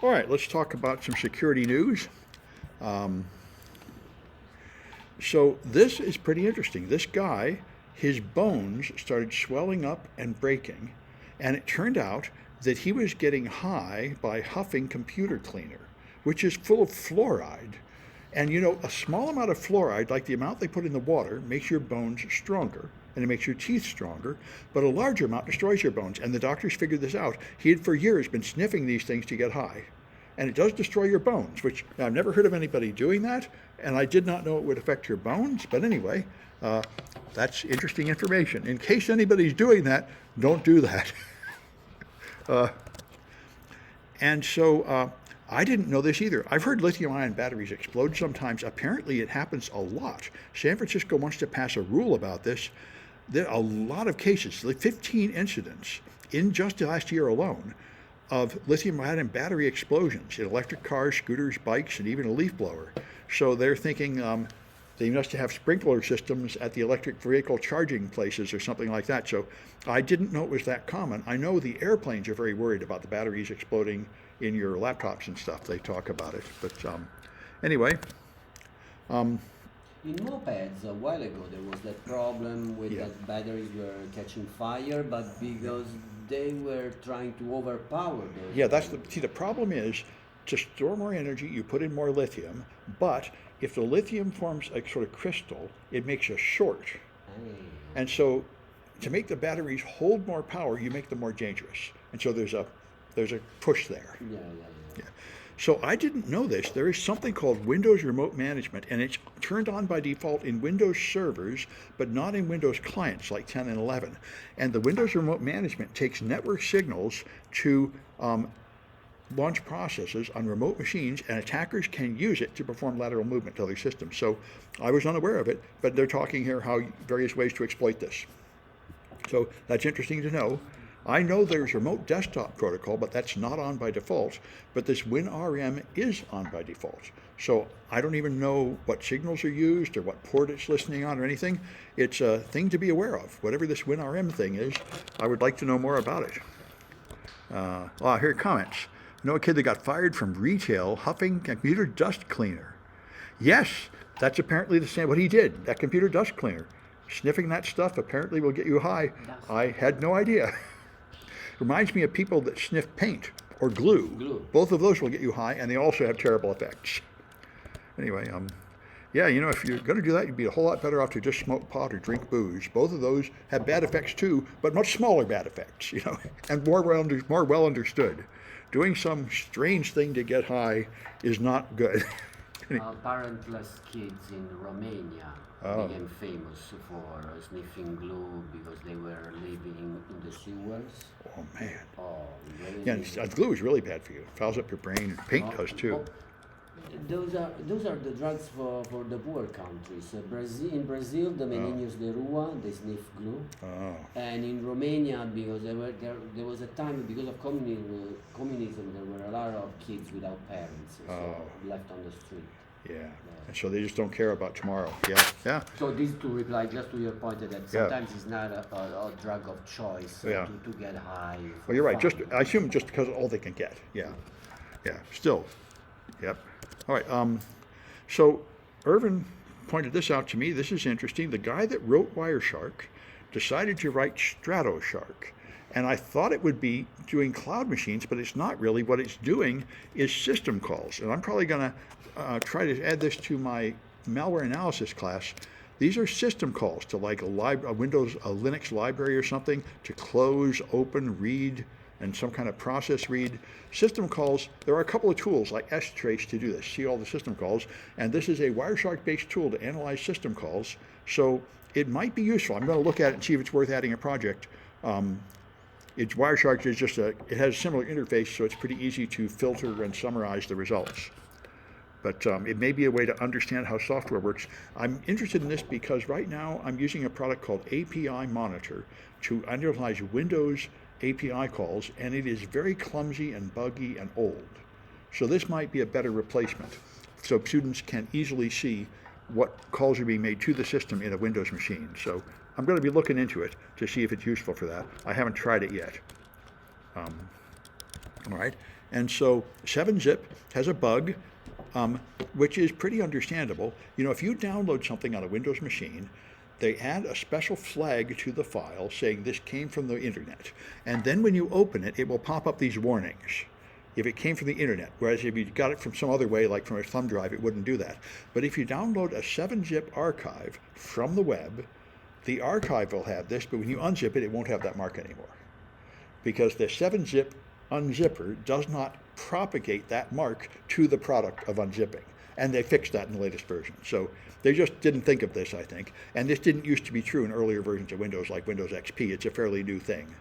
All right, let's talk about some security news. Um, so this is pretty interesting. This guy, his bones started swelling up and breaking, and it turned out that he was getting high by huffing computer cleaner, which is full of fluoride. And you know, a small amount of fluoride, like the amount they put in the water, makes your bones stronger and it makes your teeth stronger, but a larger amount destroys your bones. And the doctors figured this out. He had for years been sniffing these things to get high. And it does destroy your bones, which I've never heard of anybody doing that, and I did not know it would affect your bones. But anyway, that's interesting information. In case anybody's doing that, don't do that. uh, and so I didn't know this either. I've heard lithium-ion batteries explode sometimes. Apparently, it happens a lot. San Francisco wants to pass a rule about this. There are a lot of cases, like 15 incidents in just the last year alone, of lithium-ion battery explosions in electric cars, scooters, bikes, and even a leaf blower. So they're thinking they must have sprinkler systems at the electric vehicle charging places or something like that. So I didn't know it was that common. I know the airplanes are very worried about the batteries exploding in your laptops and stuff. They talk about it. But anyway. In mopeds, a while ago, there was that problem with Yeah. that batteries were catching fire, but because they were trying to overpower those Yeah, batteries. see, the problem is to store more energy, you put in more lithium, but if the lithium forms a sort of crystal, it makes a short. Ah, And so to make the batteries hold more power, you make them more dangerous. And so there's a push there. yeah, yeah, yeah. Yeah. So I didn't know this. There is something called Windows Remote Management, and it's turned on by default in Windows servers, but not in Windows clients like 10 and 11. And the Windows Remote Management takes network signals to launch processes on remote machines, and attackers can use it to perform lateral movement to other systems. So I was unaware of it, but they're talking here how various ways to exploit this. So that's interesting to know. I know there's remote desktop protocol, but that's not on by default. But this WinRM is on by default. So I don't even know what signals are used or what port it's listening on or anything. It's a thing to be aware of. Whatever this WinRM thing is, I would like to know more about it. Here are comments. Know a kid that got fired from retail huffing computer dust cleaner. Yes, that's apparently the same. What he did, that computer dust cleaner. Sniffing that stuff apparently will get you high. Dust. I had no idea. Reminds me of people that sniff paint or glue. Glue. Both of those will get you high, and they also have terrible effects. Anyway, yeah, you know, if you're going to do that, you'd be a whole lot better off to just smoke pot or drink booze. Both of those have bad effects too, but much smaller bad effects, you know, and more well understood. Doing some strange thing to get high is not good. Parentless kids in Romania Oh. became famous for sniffing glue because they were living in the sewers. Oh man. Oh, Yeah, really? and glue is really bad for you. It fouls up your brain. Paint does too. Those are the drugs for the poor countries. In Brazil, the Meninos de Rua, they sniff glue. Oh. And in Romania, because there was a time because of communism, there were a lot of kids without parents, so left on the street. Yeah. And so they just don't care about tomorrow. Yeah. Yeah. So this to reply just to your point that sometimes it's not a drug of choice Yeah. to get high. Well, you're right. fun. I assume just because of all they can get. Yeah. Yeah. Still. Yep. All right. So Irvin pointed this out to me. This is interesting. The guy that wrote Wireshark decided to write StratoShark. And I thought it would be doing cloud machines, but it's not really. What it's doing is system calls. And I'm probably going to try to add this to my malware analysis class. These are system calls to like a Linux library or something to close, open, read, and some kind of process read. System calls, there are a couple of tools like strace to do this, see all the system calls, and this is a Wireshark-based tool to analyze system calls, so it might be useful. I'm going to look at it and see if it's worth adding a project. Wireshark is just it has a similar interface, so it's pretty easy to filter and summarize the results. But it may be a way to understand how software works. I'm interested in this because right now I'm using a product called API Monitor to analyze Windows API calls, and it is very clumsy and buggy and old. So this might be a better replacement, so students can easily see what calls are being made to the system in a Windows machine. So I'm going to be looking into it to see if it's useful for that. I haven't tried it yet. All right. And so 7-zip has a bug, which is pretty understandable. You know, if you download something on a Windows machine, they add a special flag to the file saying this came from the internet. And then when you open it, it will pop up these warnings if it came from the internet. Whereas if you got it from some other way, like from a thumb drive, it wouldn't do that. But if you download a 7-zip archive from the web, the archive will have this, but when you unzip it, it won't have that mark anymore. Because the 7-zip unzipper does not propagate that mark to the product of unzipping. And they fixed that in the latest version. So they just didn't think of this, I think. And this didn't used to be true in earlier versions of Windows, like Windows XP. It's a fairly new thing.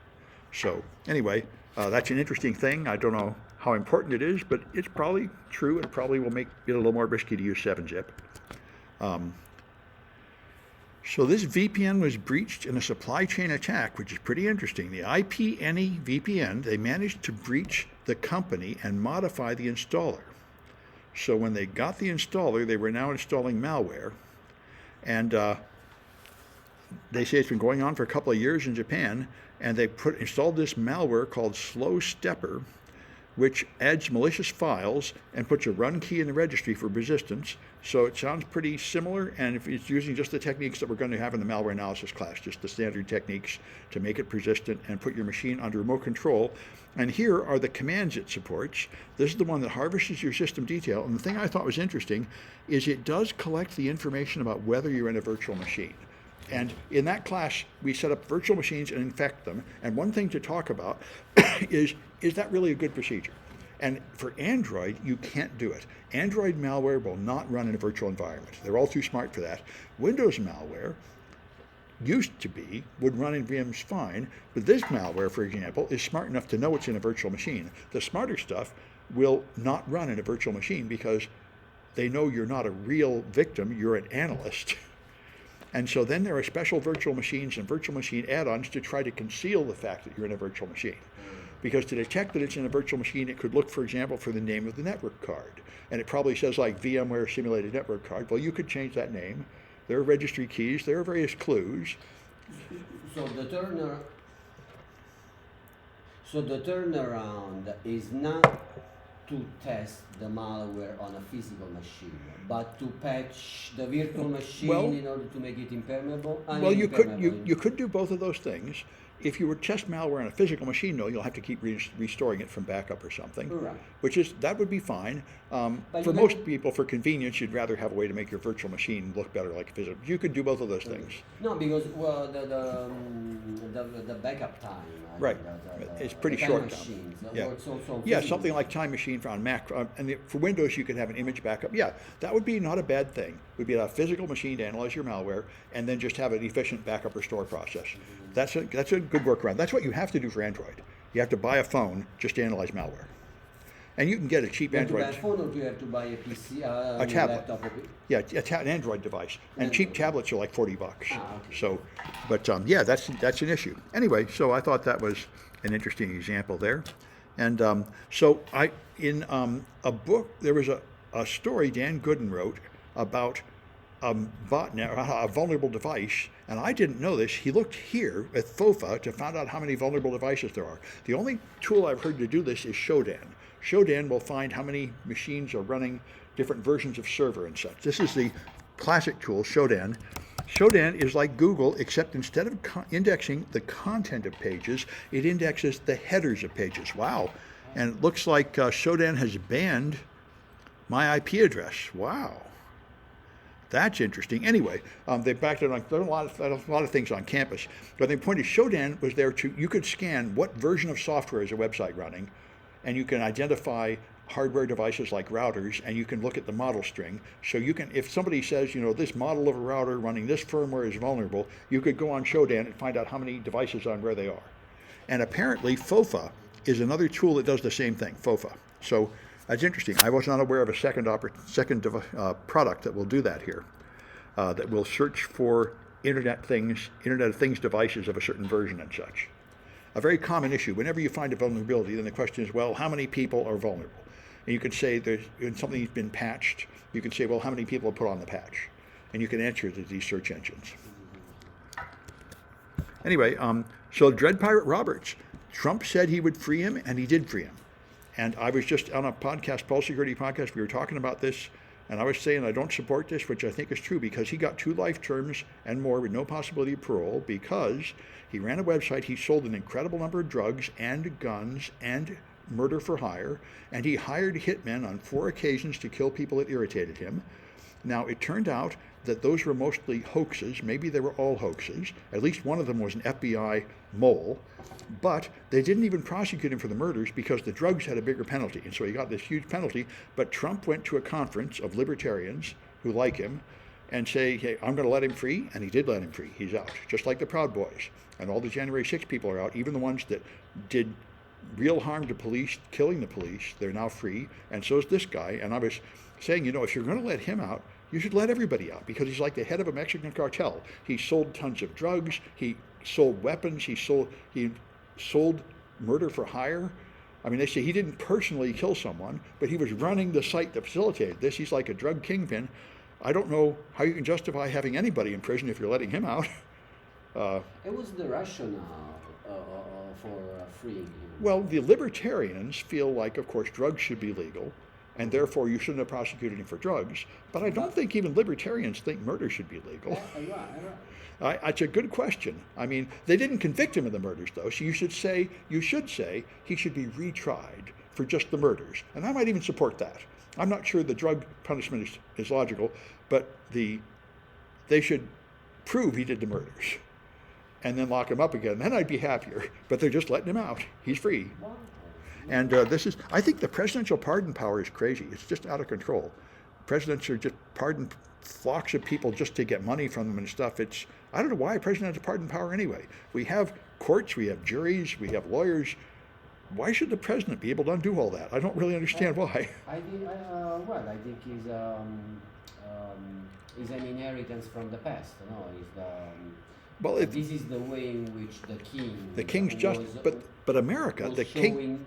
So anyway, that's an interesting thing. I don't know how important it is, but it's probably true. It probably will make it a little more risky to use 7-zip. So this VPN was breached in a supply chain attack, which is pretty interesting. The IP-NE VPN, they managed to breach the company and modify the installer. So when they got the installer, they were now installing malware. And they say it's been going on for a couple of years in Japan, and they installed this malware called Slow Stepper, which adds malicious files and puts a run key in the registry for persistence. So it sounds pretty similar, and if it's using just the techniques that we're going to have in the malware analysis class, just the standard techniques to make it persistent and put your machine under remote control. And here are the commands it supports. This is the one that harvests your system detail. And the thing I thought was interesting is it does collect the information about whether you're in a virtual machine. And in that class, we set up virtual machines and infect them. And one thing to talk about is that really a good procedure? And for Android, you can't do it. Android malware will not run in a virtual environment. They're all too smart for that. Windows malware would run in VMs fine, but this malware, for example, is smart enough to know it's in a virtual machine. The smarter stuff will not run in a virtual machine because they know you're not a real victim, you're an analyst. And so then there are special virtual machines and virtual machine add-ons to try to conceal the fact that you're in a virtual machine. Because to detect that it's in a virtual machine, it could look, for example, for the name of the network card. And it probably says like VMware Simulated Network Card. Well, you could change that name. There are registry keys. There are various clues. So the turnaround is not to test the malware on a physical machine, but to patch the virtual machine in order to make it impermeable? You could do both of those things. If you were to test malware on a physical machine, though, you'll have to keep restoring it from backup or something. Right. That would be fine. For most people, for convenience, you'd rather have a way to make your virtual machine look better like a physical. You could do both of those things. No, because the backup time. Right. It's pretty short time. Yeah, something like Time Machine on Mac. For Windows, you could have an image backup. Yeah, that would be not a bad thing. It would be a physical machine to analyze your malware and then just have an efficient backup restore process. That's a good workaround. That's what you have to do for Android. You have to buy a phone just to analyze malware. And you can get a cheap Android. Do you buy a phone, or do you have to buy a PC, a tablet? Laptop? Yeah, an Android device. And cheap tablets are like $40. Okay. So, but yeah, that's an issue. Anyway, so I thought that was an interesting example there. And in a book, there was a story Dan Gooden wrote about a botnet, a vulnerable device, and I didn't know this. He looked here at FOFA to find out how many vulnerable devices there are. The only tool I've heard to do this is Shodan. Shodan will find how many machines are running different versions of server and such. This is the classic tool, Shodan. Shodan is like Google, except instead of indexing the content of pages, it indexes the headers of pages. Wow. And it looks like Shodan has banned my IP address. Wow. That's interesting. Anyway, they backed it on. There are a lot of things on campus, but the point is, Shodan was there you could scan what version of software is a website running, and you can identify hardware devices like routers, and you can look at the model string. So you can, if somebody says, this model of a router running this firmware is vulnerable, you could go on Shodan and find out how many devices on where they are. And apparently, FOFA is another tool that does the same thing. FOFA. So. That's interesting. I was not aware of a second product that will do that here, that will search for Internet of Things devices of a certain version and such. A very common issue. Whenever you find a vulnerability, then the question is, well, how many people are vulnerable? And you can say when something's been patched, you can say, well, how many people are put on the patch? And you can answer to these search engines. Anyway, so Dread Pirate Roberts, Trump said he would free him, and he did free him. And I was just on a podcast, Pulse Security podcast, we were talking about this, and I was saying I don't support this, which I think is true, because he got 2 life terms and more with no possibility of parole because he ran a website, he sold an incredible number of drugs and guns and murder for hire, and he hired hitmen on 4 occasions to kill people that irritated him. Now, it turned out that those were mostly hoaxes. Maybe they were all hoaxes. At least one of them was an FBI mole. But they didn't even prosecute him for the murders because the drugs had a bigger penalty. And so he got this huge penalty. But Trump went to a conference of libertarians who like him and say, hey, I'm going to let him free. And he did let him free. He's out, just like the Proud Boys. And all the January 6 people are out, even the ones that did real harm to police, killing the police. They're now free. And so is this guy. And I was saying, if you're going to let him out, you should let everybody out, because he's like the head of a Mexican cartel. He sold tons of drugs. He sold weapons. He sold murder for hire. I mean, they say he didn't personally kill someone, but he was running the site that facilitated this. He's like a drug kingpin. I don't know how you can justify having anybody in prison if you're letting him out. It was the rationale for freeing him. Well, the libertarians feel like, of course, drugs should be legal, and therefore you shouldn't have prosecuted him for drugs. But I don't think even libertarians think murder should be legal. It's a good question. I mean, they didn't convict him of the murders, though, so you should say he should be retried for just the murders. And I might even support that. I'm not sure the drug punishment is logical, but they should prove he did the murders and then lock him up again. Then I'd be happier. But they're just letting him out. He's free. And I think the presidential pardon power is crazy. It's just out of control. Presidents are just pardon flocks of people just to get money from them and stuff. I don't know why a president has pardon power anyway. We have courts, we have juries, we have lawyers. Why should the president be able to undo all that? I don't really understand why. I think is an inheritance from the past. This is the way in which the king's justice, but America, the king.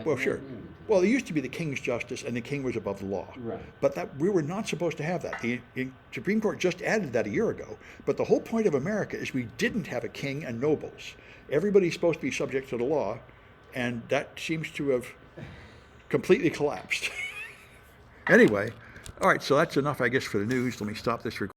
Well, sure. Well, it used to be the king's justice, and the king was above the law. Right. But we were not supposed to have that. The Supreme Court just added that a year ago. But the whole point of America is we didn't have a king and nobles. Everybody's supposed to be subject to the law, and that seems to have completely collapsed. Anyway, all right. So that's enough, I guess, for the news. Let me stop this recording.